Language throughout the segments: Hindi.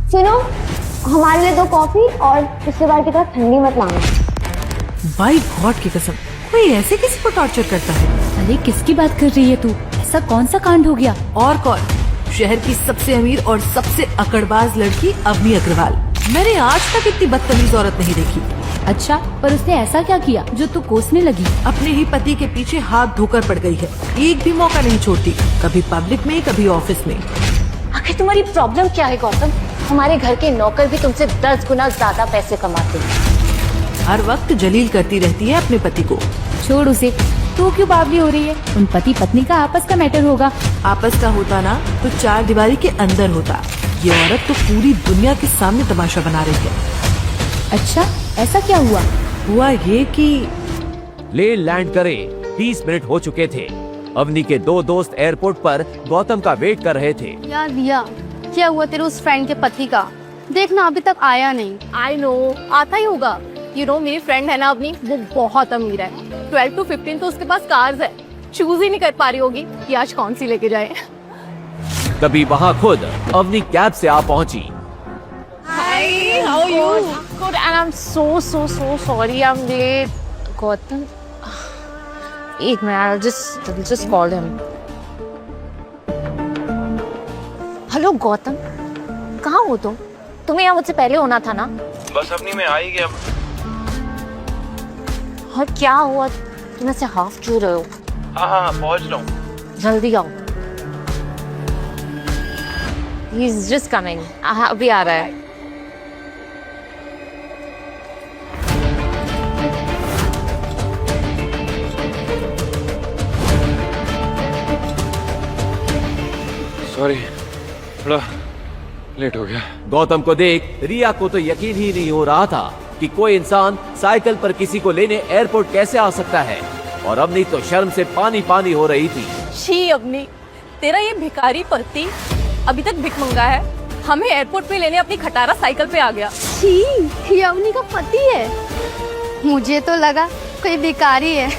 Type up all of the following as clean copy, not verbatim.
सुनो, हमारे लिए 2 कॉफी और पिछली बार की तरह ठंडी मत लाना। बाई गॉड की कसम, कोई ऐसे किसी को टॉर्चर करता है? अरे किसकी बात कर रही है तू? ऐसा कौन सा कांड हो गया? और कौन? शहर की सबसे अमीर और सबसे अकड़बाज लड़की अवनी अग्रवाल। मैंने आज तक इतनी बदतमीज औरत नहीं देखी। अच्छा, पर उसने ऐसा क्या किया जो तू कोसने लगी? अपने ही पति के पीछे हाथ धोकर पड़ गई है। एक भी मौका नहीं छोड़ती, कभी पब्लिक में कभी ऑफिस में। आखिर तुम्हारी प्रॉब्लम क्या है गौतम? हमारे घर के नौकर भी तुमसे 10 गुना ज्यादा पैसे कमाते हैं। हर वक्त जलील करती रहती है अपने पति को। छोड़ उसे, तू क्यों बावली हो रही है? उन पति पत्नी का आपस का मैटर होगा। आपस का होता ना तो 4 दीवारी के अंदर होता। ये औरत तो पूरी दुनिया के सामने तमाशा बना रही है। अच्छा, ऐसा क्या हुआ? हुआ ये कि ले लैंड करे 30 मिनट हो चुके थे। अवनी के 2 दोस्त एयरपोर्ट पर गौतम का वेट कर रहे थे। यार रिया, क्या हुआ तेरे उस फ्रेंड के पति का? देखना अभी तक आया नहीं। आई नो, आता ही होगा। मेरी फ्रेंड है ना अवनी, वो बहुत अमीर है। 12 to 15 तो उसके पास कार्स है। चूज ही नहीं कर पा रही होगी कि आज कौन सी लेके जाए। तभी वहाँ खुद अवनी कैब से आ पहुँची। Hi, how are you? Good, and I'm so sorry I'm late. Gautam, एक minute, I'll just call him. Hello Gautam, कहाँ हो तुम? तुम्हें यहाँ मुझसे पहले होना था ना? बस अपनी में आ ही गया। और क्या हुआ? तुम ऐसे हाफ क्यों रहे हो? हाँ पहुँच रहा हूँ। जल्दी आओ। He's just coming. अभी आ रहा है। सॉरी, थोड़ा लेट हो गया। गौतम को देख रिया को तो यकीन ही नहीं हो रहा था कि कोई इंसान साइकिल पर किसी को लेने एयरपोर्ट कैसे आ सकता है। और अवनी तो शर्म से पानी पानी हो रही थी। छी अवनी, तेरा ये भिखारी पति अभी तक भिख मंगा है, हमें एयरपोर्ट पे लेने अपनी खटारा साइकिल पे आ गया। छी, ये अवनी का पति है? मुझे तो लगा कोई भिखारी है।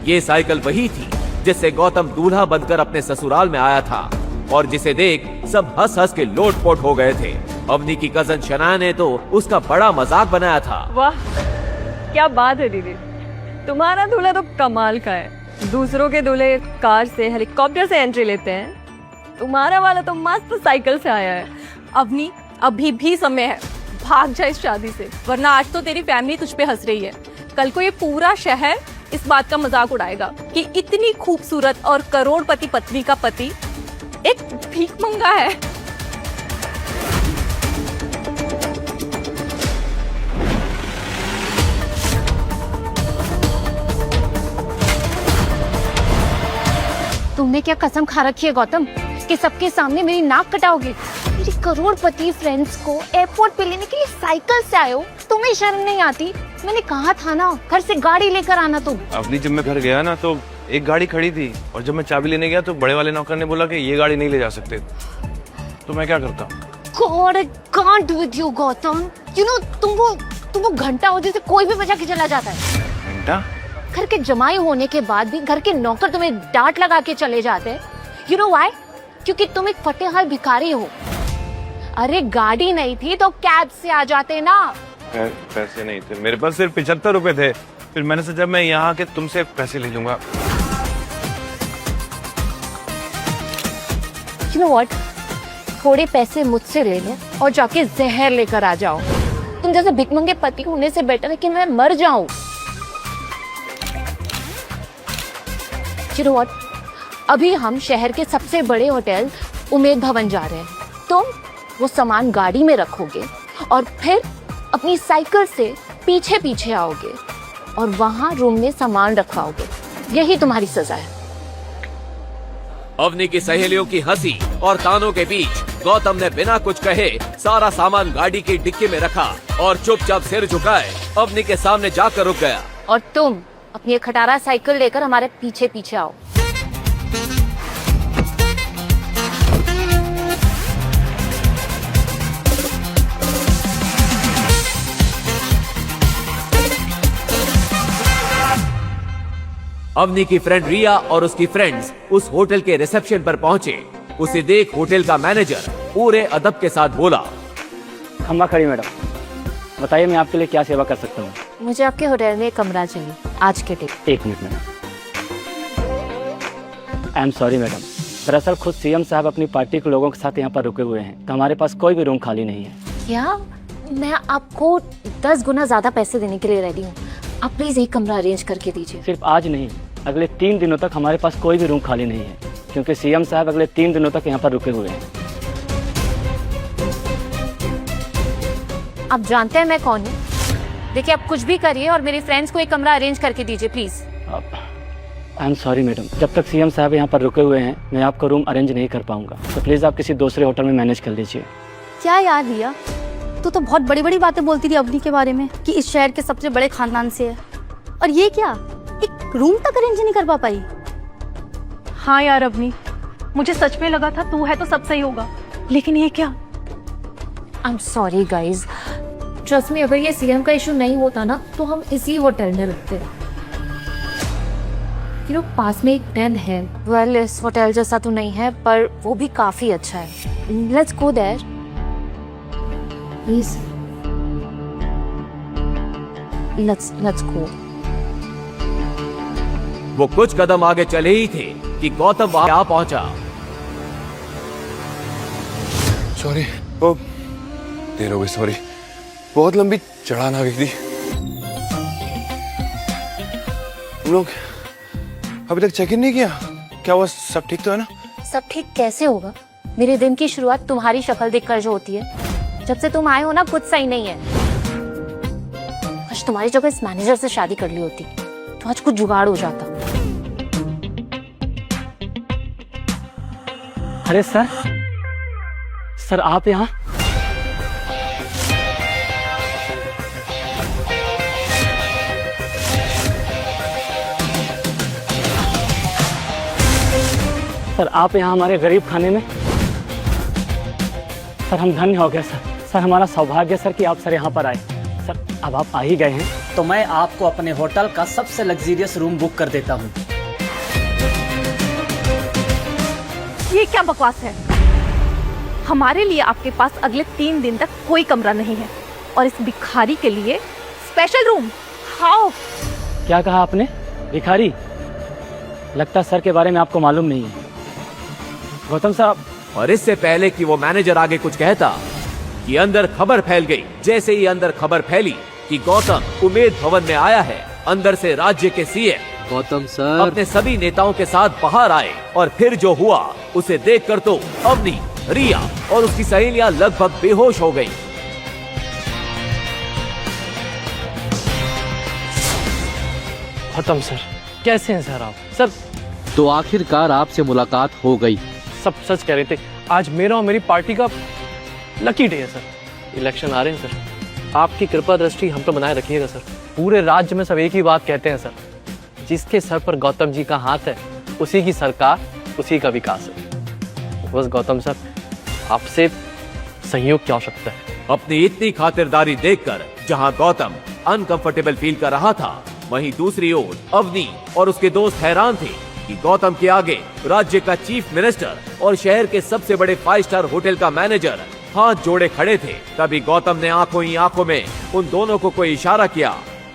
ये साइकिल वही थी जिससे गौतम दूल्हा बनकर अपने ससुराल में आया था और जिसे देख सब हंस हंस के लोटपोट हो गए थे। अवनी की कजन शना ने तो उसका बड़ा मजाक बनाया था। वाह, क्या बात है दीदी, तुम्हारा दूल्हा तो कमाल का है। दूसरों के दूल्हे कार से, हेलीकॉप्टर से एंट्री लेते हैं, तुम्हारा वाला तो मस्त साइकिल से आया है। अवनी, अभी भी समय है, भाग जा इस शादी से, वरना आज तो तेरी फैमिली तुझ पे हंस रही है। कल को ये पूरा शहर इस बात का मजाक उड़ाएगा कि इतनी खूबसूरत और करोड़पति पत्नी का पति एक भीख मंगा है। तुमने क्या कसम खा रखी है गौतम कि सबके सामने मेरी नाक कटाओगे? मेरी करोड़पति फ्रेंड्स को एयरपोर्ट पे लेने के लिए साइकिल से आए हो? तुम्हें शर्म नहीं आती? मैंने कहा था ना, घर से गाड़ी लेकर आना तुम। अवनी, जब मैं घर गया ना तो एक गाड़ी खड़ी थी और जब मैं चाबी लेने गया तो बड़े वाले नौकर ने बोला कि ये गाड़ी नहीं ले जा सकते। तो मैं क्या करता? God, I can't with you, Gautam. You know, तुम वो घंटा हो जैसे कोई भी बजा के चला जाता है। घंटा? घर के जमाई होने के बाद भी घर के नौकर तुम्हें डांट लगा के चले जाते हैं। You know why? क्योंकि तुम एक फटेहाल भिखारी हो। अरे गाड़ी नहीं थी तो कैब से आ जाते ना। पैसे नहीं थे मेरे पास, सिर्फ 75 रुपए थे। फिर मैंने सोचा मैं यहाँ के तुमसे पैसे ले लूंगा। You know what? थोड़े पैसे मुझसे ले ले और जाके जहर लेकर आ जाओ। तुम जैसे भिखमंगे पति होने से बेटर है कि मैं मर जाऊं। You know what? अभी हम शहर के सबसे बड़े होटल उमेद भवन जा रहे हैं। तुम वो सामान गाड़ी में रखोगे और फिर अपनी साइकिल से पीछे पीछे आओगे और वहां रूम में सामान रखवाओगे। यही तुम्हारी सजा है। अवनी की सहेलियों की हंसी और तानों के बीच गौतम ने बिना कुछ कहे सारा सामान गाड़ी की डिक्की में रखा और चुपचाप सिर झुकाए अवनी के सामने जाकर रुक गया। और तुम अपनी एक खटारा साइकिल लेकर हमारे पीछे पीछे आओ। अवनी की फ्रेंड रिया और उसकी फ्रेंड्स उस होटल के रिसेप्शन पर पहुंचे उसे देख होटल का मैनेजर पूरे अदब के साथ बोला, खम्मा खड़ी मैडम, बताइए मैं आपके लिए क्या सेवा कर सकता हूँ। मुझे आपके होटल में एक कमरा चाहिए आज के दिन। एक minute madam. I am sorry madam, दरअसल खुद सीएम साहब अपनी पार्टी के लोगों के साथ यहाँ पर रुके हुए हैं, तो हमारे पास कोई भी रूम खाली नहीं है। क्या? मैं आपको 10 गुना ज्यादा पैसे देने के लिए रेडी हूँ, आप प्लीज एक कमरा अरेंज करके दीजिए। सिर्फ आज नहीं, अगले 3 दिनों तक हमारे पास कोई भी रूम खाली नहीं है, क्योंकि सीएम साहब अगले 3 दिनों तक यहाँ पर रुके हुए हैं। आप जानते हैं मैं कौन हूँ? देखिए आप कुछ भी करिए और मेरे फ्रेंड्स को एक कमरा अरेंज करके दीजिए please. I am sorry madam, जब तक सीएम साहब यहाँ पर रुके हुए हैं मैं आपको रूम अरेंज नहीं कर पाऊंगा, तो प्लीज आप किसी दूसरे होटल में मैनेज कर लीजिए। क्या यार रिया, तू तो बहुत बड़ी बड़ी बातें बोलती थी अवनी के बारे में कि इस शहर के सबसे बड़े खानदान से है, और ये क्या, एक रूम तक अरेंज नहीं कर पाई। हाँ यार अवनी, मुझे सच में लगा था तू है तो सब सही होगा, लेकिन ये क्या। I am sorry guys, trust me, अगर ये सीएम का इशू नहीं होता ना तो हम इसी होटल में रुकते। पास में एक डेन है। वेल, इस होटल जैसा तो नहीं है पर वो भी काफी अच्छा है। Let's go there please, let's go. वो कुछ कदम आगे चले ही थे कि गौतम वहां आ पहुंचा। सॉरी, ओ देर हो गई, सॉरी, बहुत लंबी चढ़ान आ गई थी। तुम लोग अभी तक चेक इन नहीं किया? क्या हुआ, सब ठीक तो है ना? सब ठीक कैसे होगा? मेरे दिन की शुरुआत तुम्हारी शक्ल देखकर जो होती है, जब से तुम आए हो ना कुछ सही नहीं है। आज तुम्हारी जगह इस मैनेजर से शादी कर ली होती तो आज कुछ जुगाड़ हो जाता। अरे सर आप यहाँ? सर आप यहाँ हमारे गरीब खाने में? सर हम धन्य हो गए सर, हमारा सौभाग्य सर कि आप सर यहाँ पर आए। सर अब आप आ ही गए हैं तो मैं आपको अपने होटल का सबसे लग्जरियस रूम बुक कर देता हूँ। ये क्या बकवास है? हमारे लिए आपके पास अगले 3 दिन तक कोई कमरा नहीं है, और इस भिखारी के लिए स्पेशल रूम। हाउ? क्या कहा आपने? भिखारी? लगता सर के बारे में आपको मालूम नहीं है। गौतम साहब। और इससे पहले कि वो मैनेजर आगे कुछ कहता कि अंदर खबर फैल गई। जैसे ही अंदर खबर फैली कि गौतम उमेद भवन में आया है, अंदर से राज्य के सीएम गौतम सर अपने सभी नेताओं के साथ बाहर आए। और फिर जो हुआ उसे देखकर तो अवनी, रिया और उसकी सहेलियां लगभग बेहोश हो गईं। गौतम सर कैसे हैं सर आप? सर तो आखिरकार आपसे मुलाकात हो गई। सब सच कह रहे थे, आज मेरा और मेरी पार्टी का लकी डे है सर। इलेक्शन आ रहे हैं सर, आपकी कृपा दृष्टि हम पर बनाए रखिएगा सर। पूरे राज्य में सब एक ही बात कहते हैं सर, जिसके सर पर गौतम जी का हाथ है उसी की सरकार, उसी का विकास है। बस गौतम सर आपसे सहयोग की आवश्यकता है। अपनी इतनी खातिरदारी देखकर जहां गौतम अनकंफर्टेबल फील कर रहा था, वहीं दूसरी ओर अवनी और उसके दोस्त हैरान थे कि गौतम के आगे राज्य का चीफ मिनिस्टर और शहर के सबसे बड़े 5 स्टार होटल का मैनेजर हाथ जोड़े खड़े थे। तभी गौतम ने आंखों ही आंखों में उन दोनों को कोई इशारा किया।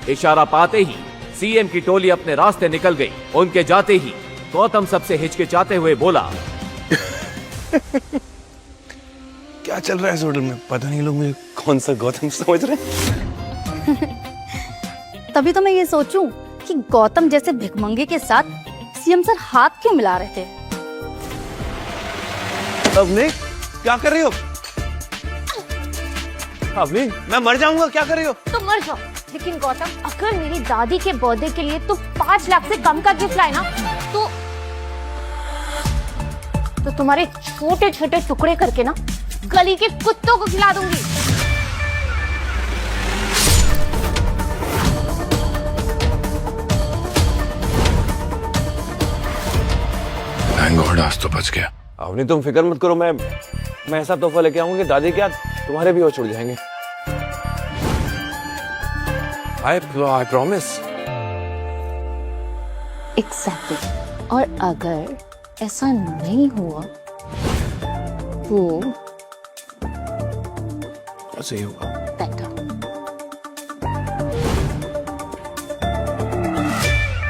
इशारा पाते ही सीएम की टोली अपने रास्ते निकल गई। उनके जाते ही गौतम सबसे हिचकिचाते हुए बोला, क्या चल रहा है इस होटल में? पता नहीं लोग मुझे कौन सा गौतम समझ रहे हैं। तभी तो मैं ये सोचूं कि गौतम जैसे भिखमंगे के साथ सीएम सर हाथ क्यों मिला रहे थे। अवनी क्या कर रही हो? अवनी मैं मर जाऊंगा, क्या कर रही हो? तुम मर जाओ, लेकिन गौतम अगर मेरी दादी के बर्थडे के लिए तो 5 लाख से कम का गिफ्ट लाए ना तो तुम्हारे छोटे छोटे टुकड़े करके ना गली के कुत्तों को खिला दूंगी। थैंक गॉड आज तो बच गया। अवनी तुम फिक्र मत करो, मैं ऐसा तोहफा लेके आऊंगी कि दादी क्या तुम्हारे भी होश उड़ जाएंगे। I promise। Exactly। और अगर ऐसा नहीं हुआ ऐसे ही होगा।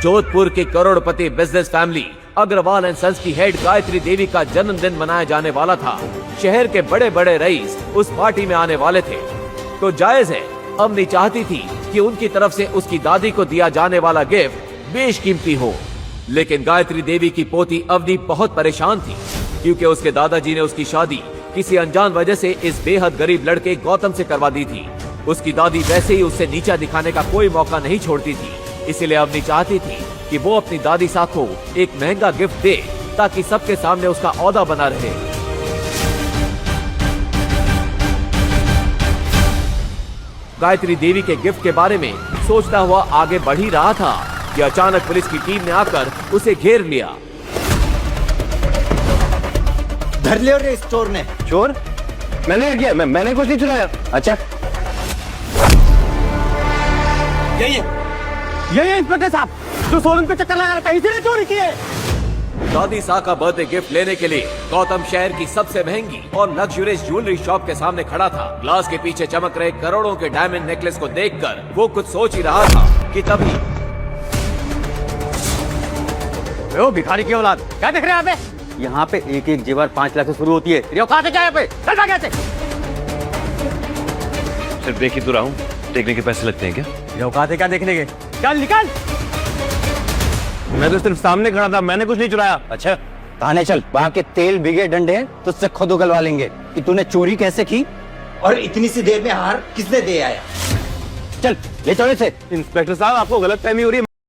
जोधपुर की करोड़पति business family Agarwal and sons की हेड गायत्री देवी का जन्मदिन मनाया जाने वाला था। शहर के बड़े बड़े रईस उस पार्टी में आने वाले थे, तो जायज है अवनी चाहती थी कि उनकी तरफ से उसकी दादी को दिया जाने वाला गिफ्ट बेशकीमती हो। लेकिन गायत्री देवी की पोती अवनी बहुत परेशान थी, क्योंकि उसके दादाजी ने उसकी शादी किसी अनजान वजह से इस बेहद गरीब लड़के गौतम से करवा दी थी। उसकी दादी वैसे ही उससे नीचा दिखाने का कोई मौका नहीं छोड़ती थी, इसीलिए अवनी चाहती थी कि वो अपनी दादी साहब को एक महंगा गिफ्ट दे ताकि सबके सामने उसका औहदा बना रहे। गायत्री देवी के गिफ्ट के बारे में सोचता हुआ आगे बढ़ ही रहा था कि अचानक पुलिस की टीम ने आकर उसे घेर लिया। धर लिया रे इस चोर ने। चोर? मैंने किया? मैंने कुछ नहीं चुराया। अच्छा, ये इंस्पेक्टर साहब जो सोलन पे चक्कर लगा रहा था, इसीने चोरी की है। दादी साह का बर्थडे गिफ्ट लेने के लिए गौतम शहर की सबसे महंगी और लग्जरियस ज्वेलरी शॉप के सामने खड़ा था। ग्लास के पीछे चमक रहे करोड़ों के डायमंड नेकलेस को देखकर वो कुछ सोच ही रहा था कि तभी ओ भिखारी की औलाद, क्या देख रहे हैं यहाँ पे? यहाँ पे एक एक जेवर 5 लाख से शुरू होती है। तेरी औकात है क्या यहाँ पे? चल भाग यहाँ से। सिर्फ देख ही तो रहा हूँ, देखने के पैसे लगते हैं क्या? तेरी औकात है क्या देखने के? चल निकल। मैं तो सिर्फ सामने खड़ा था, मैंने कुछ नहीं चुराया। अच्छा थाने चल, वहाँ के तेल बिगे डंडे हैं तो उससे खुद उगलवा लेंगे कि तूने चोरी कैसे की और इतनी सी देर में हार किसने दे आया। चल ले चलो इसे। इंस्पेक्टर साहब, आपको गलतफहमी हो रही है।